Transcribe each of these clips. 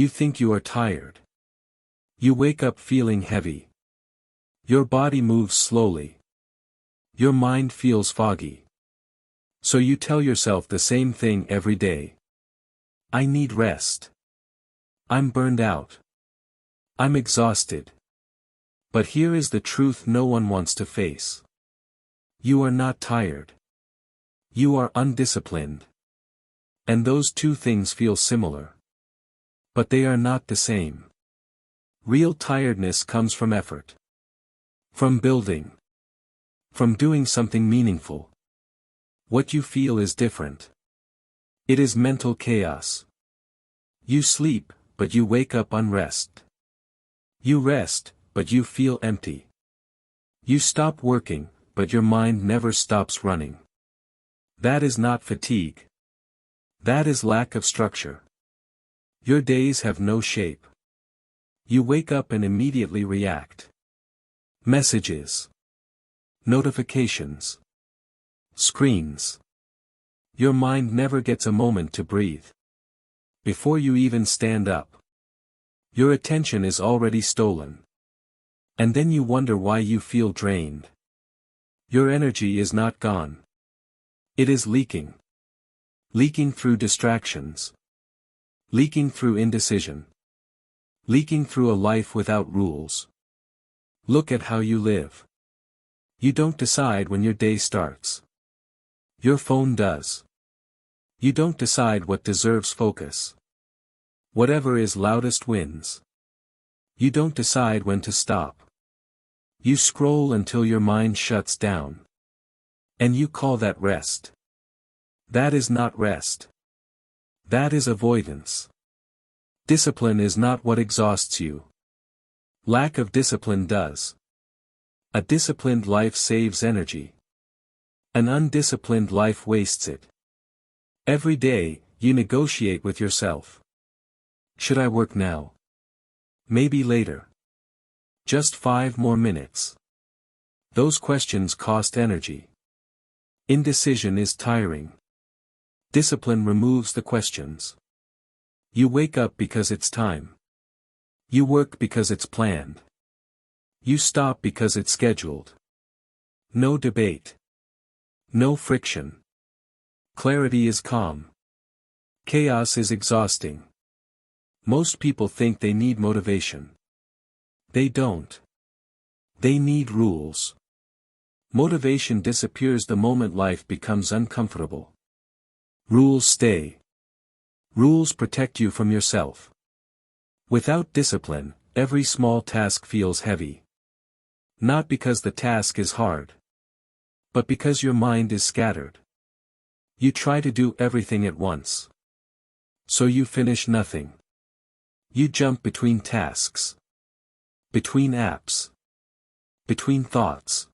You think you are tired. You wake up feeling heavy. Your body moves slowly. Your mind feels foggy. So you tell yourself the same thing every day. I need rest. I'm burned out. I'm exhausted. But here is the truth no one wants to face. You are not tired. You are undisciplined. And those two things feel similar. But they are not the same. Real tiredness comes from effort. From building. From doing something meaningful. What you feel is different. It is mental chaos. You sleep, but you wake up unrest. You rest, but you feel empty. You stop working, but your mind never stops running. That is not fatigue. That is lack of structure. Your days have no shape. You wake up and immediately react. Messages. Notifications. Screens. Your mind never gets a moment to breathe. Before you even stand up, your attention is already stolen. And then you wonder why you feel drained. Your energy is not gone. It is leaking. Leaking through distractions. Leaking through indecision. Leaking through a life without rules. Look at how you live. You don't decide when your day starts. Your phone does. You don't decide what deserves focus. Whatever is loudest wins. You don't decide when to stop. You scroll until your mind shuts down. And you call that rest. That is not rest. That is avoidance. Discipline is not what exhausts you. Lack of discipline does. A disciplined life saves energy. An undisciplined life wastes it. Every day, you negotiate with yourself. Should I work now? Maybe later. Just 5 more minutes. Those questions cost energy. Indecision is tiring. Discipline removes the questions. You wake up because it's time. You work because it's planned. You stop because it's scheduled. No debate. No friction. Clarity is calm. Chaos is exhausting. Most people think they need motivation. They don't. They need rules. Motivation disappears the moment life becomes uncomfortable. Rules stay. Rules protect you from yourself. Without discipline, every small task feels heavy. Not because the task is hard. But because your mind is scattered. You try to do everything at once. So you finish nothing. You jump between tasks. Between apps. Between thoughts.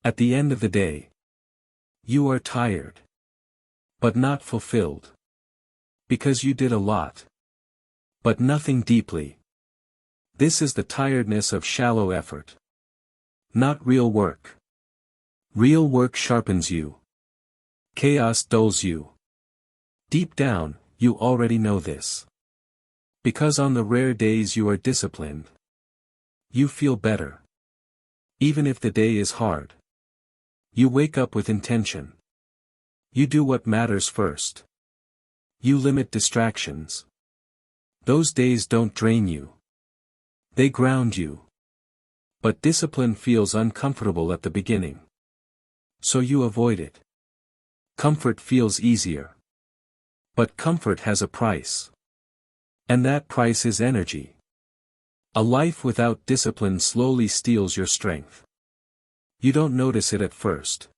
At the end of the day, you are tired. But not fulfilled. Because you did a lot. But nothing deeply. This is the tiredness of shallow effort. Not real work. Real work sharpens you. Chaos dulls you. Deep down, you already know this. Because on the rare days you are disciplined, you feel better. Even if the day is hard. You wake up with intention. You do what matters first. You limit distractions. Those days don't drain you. They ground you. But discipline feels uncomfortable at the beginning. So you avoid it. Comfort feels easier. But comfort has a price. And that price is energy. A life without discipline slowly steals your strength. You don't notice it at first.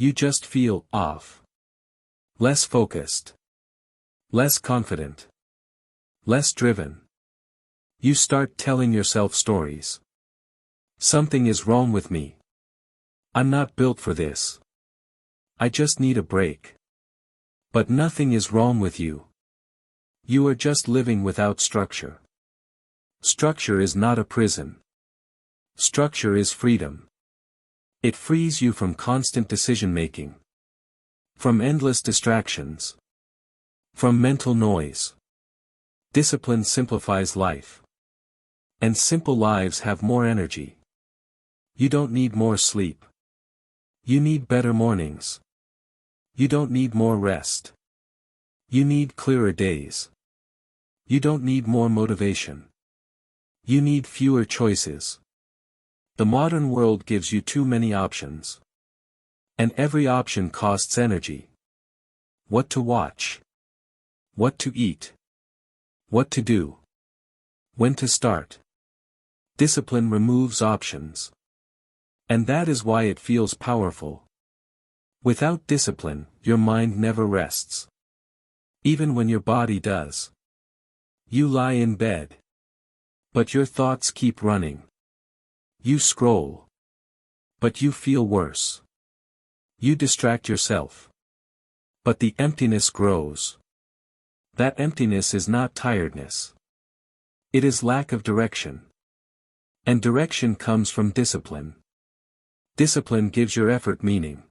You just feel off. Less focused. Less confident. Less driven. You start telling yourself stories. Something is wrong with me. I'm not built for this. I just need a break. But nothing is wrong with you. You are just living without structure. Structure is not a prison. Structure is freedom. It frees you from constant decision-making. From endless distractions. From mental noise. Discipline simplifies life. And simple lives have more energy. You don't need more sleep. You need better mornings. You don't need more rest. You need clearer days. You don't need more motivation. You need fewer choices. The modern world gives you too many options. And every option costs energy. What to watch. What to eat. What to do. When to start. Discipline removes options. And that is why it feels powerful. Without discipline, your mind never rests. Even when your body does. You lie in bed. But your thoughts keep running. You scroll. But you feel worse. You distract yourself. But the emptiness grows. That emptiness is not tiredness. It is lack of direction. And direction comes from discipline. Discipline gives your effort meaning.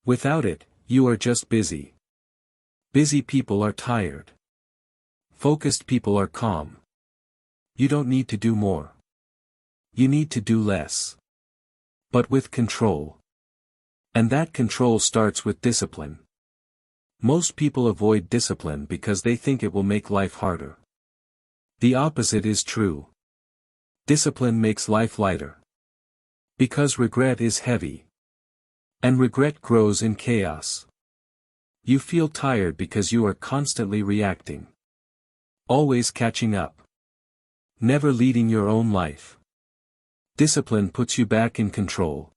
Without it, you are just busy. Busy people are tired. Focused people are calm. You don't need to do more. You need to do less. But with control. And that control starts with discipline. Most people avoid discipline because they think it will make life harder. The opposite is true. Discipline makes life lighter. Because regret is heavy. And regret grows in chaos. You feel tired because you are constantly reacting. Always catching up. Never leading your own life. Discipline puts you back in control.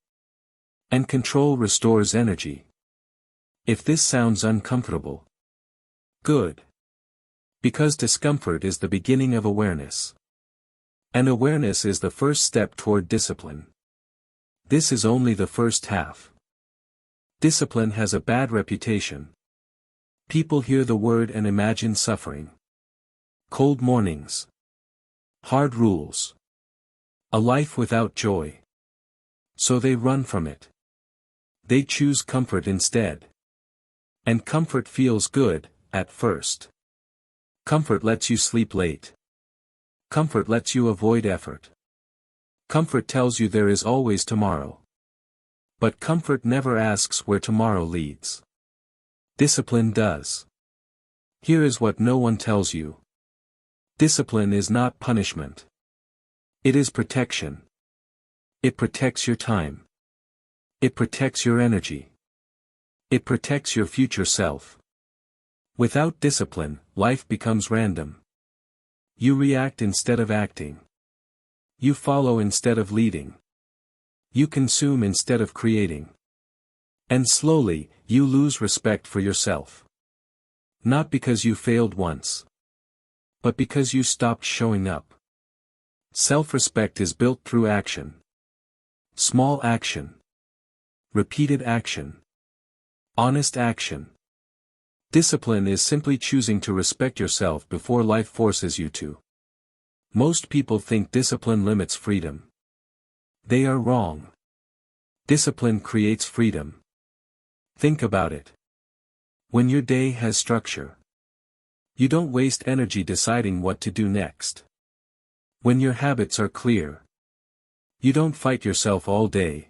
And control restores energy. If this sounds uncomfortable. Good. Because discomfort is the beginning of awareness. And awareness is the first step toward discipline. This is only the first half. Discipline has a bad reputation. People hear the word and imagine suffering. Cold mornings. Hard rules. A life without joy. So they run from it. They choose comfort instead. And comfort feels good, at first. Comfort lets you sleep late. Comfort lets you avoid effort. Comfort tells you there is always tomorrow. But comfort never asks where tomorrow leads. Discipline does. Here is what no one tells you. Discipline is not punishment. It is protection. It protects your time. It protects your energy. It protects your future self. Without discipline, life becomes random. You react instead of acting. You follow instead of leading. You consume instead of creating. And slowly, you lose respect for yourself. Not because you failed once. But because you stopped showing up. Self-respect is built through action. Small action. Repeated action. Honest action. Discipline is simply choosing to respect yourself before life forces you to. Most people think discipline limits freedom. They are wrong. Discipline creates freedom. Think about it. When your day has structure. You don't waste energy deciding what to do next. When your habits are clear. You don't fight yourself all day.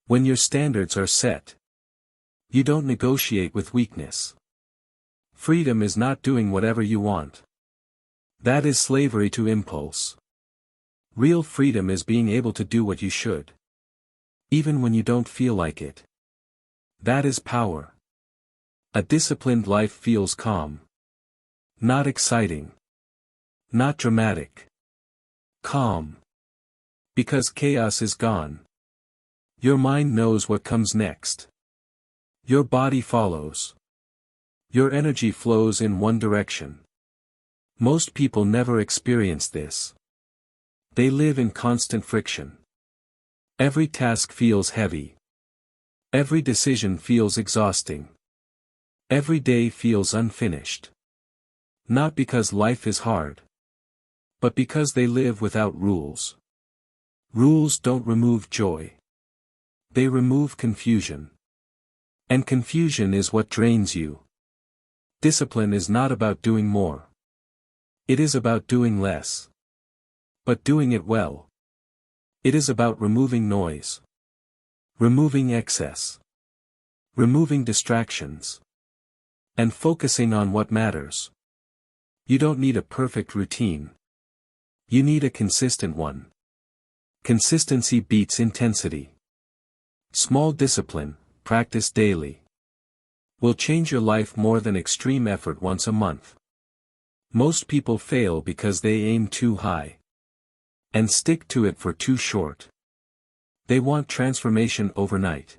When your standards are set. You don't negotiate with weakness. Freedom is not doing whatever you want. That is slavery to impulse. Real freedom is being able to do what you should. Even when you don't feel like it. That is power. A disciplined life feels calm. Not exciting. Not dramatic. Calm. Because chaos is gone. Your mind knows what comes next. Your body follows. Your energy flows in one direction. Most people never experience this. They live in constant friction. Every task feels heavy. Every decision feels exhausting. Every day feels unfinished. Not because life is hard. But because they live without rules. Rules don't remove joy. They remove confusion. And confusion is what drains you. Discipline is not about doing more. It is about doing less. But doing it well. It is about removing noise. Removing excess. Removing distractions. And focusing on what matters. You don't need a perfect routine. You need a consistent one. Consistency beats intensity. Small discipline, practiced daily, will change your life more than extreme effort once a month. Most people fail because they aim too high and stick to it for too short. They want transformation overnight.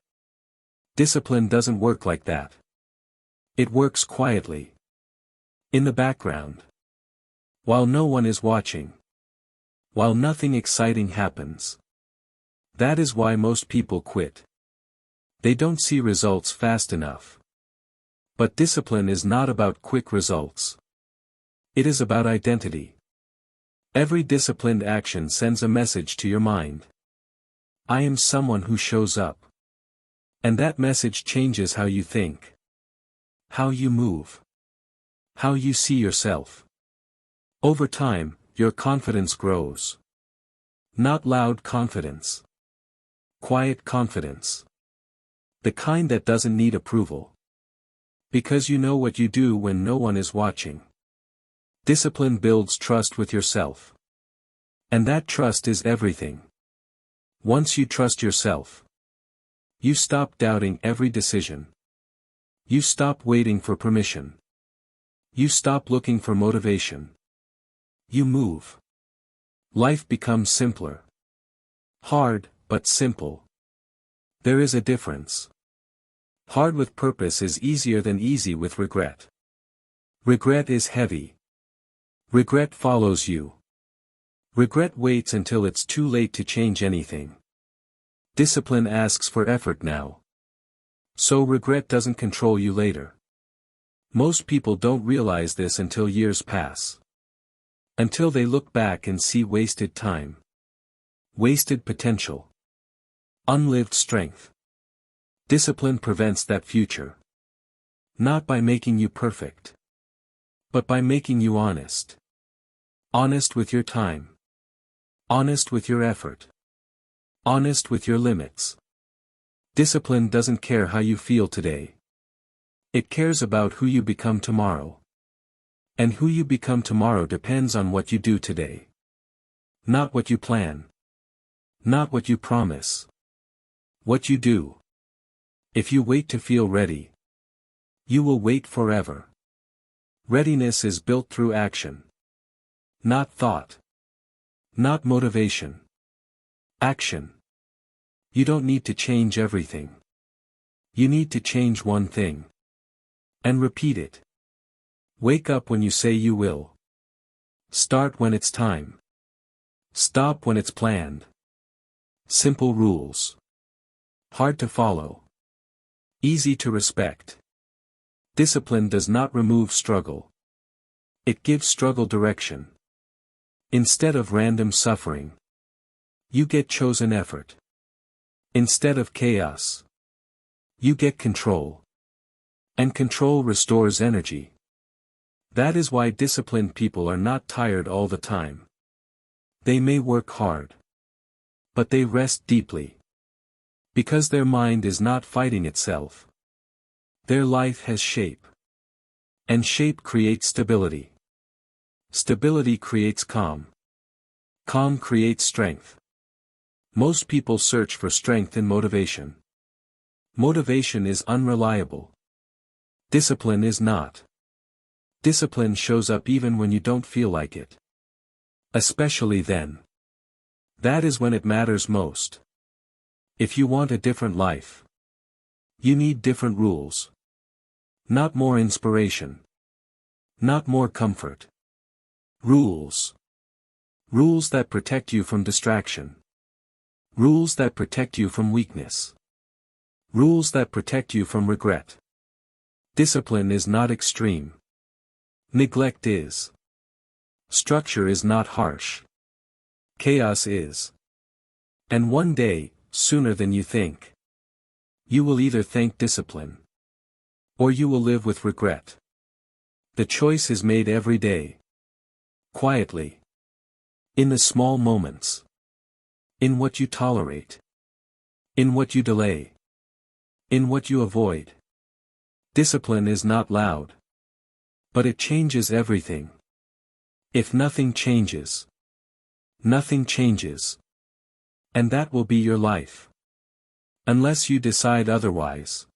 Discipline doesn't work like that. It works quietly. In the background. While no one is watching. While nothing exciting happens. That is why most people quit. They don't see results fast enough. But discipline is not about quick results. It is about identity. Every disciplined action sends a message to your mind. I am someone who shows up. And that message changes how you think. How you move. How you see yourself. Over time, your confidence grows. Not loud confidence. Quiet confidence. The kind that doesn't need approval. Because you know what you do when no one is watching. Discipline builds trust with yourself. And that trust is everything. Once you trust yourself, you stop doubting every decision. You stop waiting for permission. You stop looking for motivation. You move. Life becomes simpler. Hard, but simple. There is a difference. Hard with purpose is easier than easy with regret. Regret is heavy. Regret follows you. Regret waits until it's too late to change anything. Discipline asks for effort now. So regret doesn't control you later. Most people don't realize this until years pass. Until they look back and see wasted time. Wasted potential. Unlived strength. Discipline prevents that future. Not by making you perfect. But by making you honest. Honest with your time. Honest with your effort. Honest with your limits. Discipline doesn't care how you feel today. It cares about who you become tomorrow. And who you become tomorrow depends on what you do today. Not what you plan. Not what you promise. What you do. If you wait to feel ready, you will wait forever. Readiness is built through action. Not thought. Not motivation. Action. You don't need to change everything. You need to change one thing. And repeat it. Wake up when you say you will. Start when it's time. Stop when it's planned. Simple rules. Hard to follow. Easy to respect. Discipline does not remove struggle. It gives struggle direction. Instead of random suffering, you get chosen effort. Instead of chaos, you get control. And control restores energy. That is why disciplined people are not tired all the time. They may work hard. But they rest deeply. Because their mind is not fighting itself. Their life has shape. And shape creates stability. Stability creates calm. Calm creates strength. Most people search for strength in motivation. Motivation is unreliable. Discipline is not. Discipline shows up even when you don't feel like it. Especially then. That is when it matters most. If you want a different life, you need different rules. Not more inspiration. Not more comfort. Rules. Rules that protect you from distraction. Rules that protect you from weakness. Rules that protect you from regret. Discipline is not extreme. Neglect is. Structure is not harsh. Chaos is. And one day, sooner than you think, you will either thank discipline, or you will live with regret. The choice is made every day. Quietly. In the small moments. In what you tolerate. In what you delay. In what you avoid. Discipline is not loud. But it changes everything. If nothing changes. Nothing changes. And that will be your life. Unless you decide otherwise.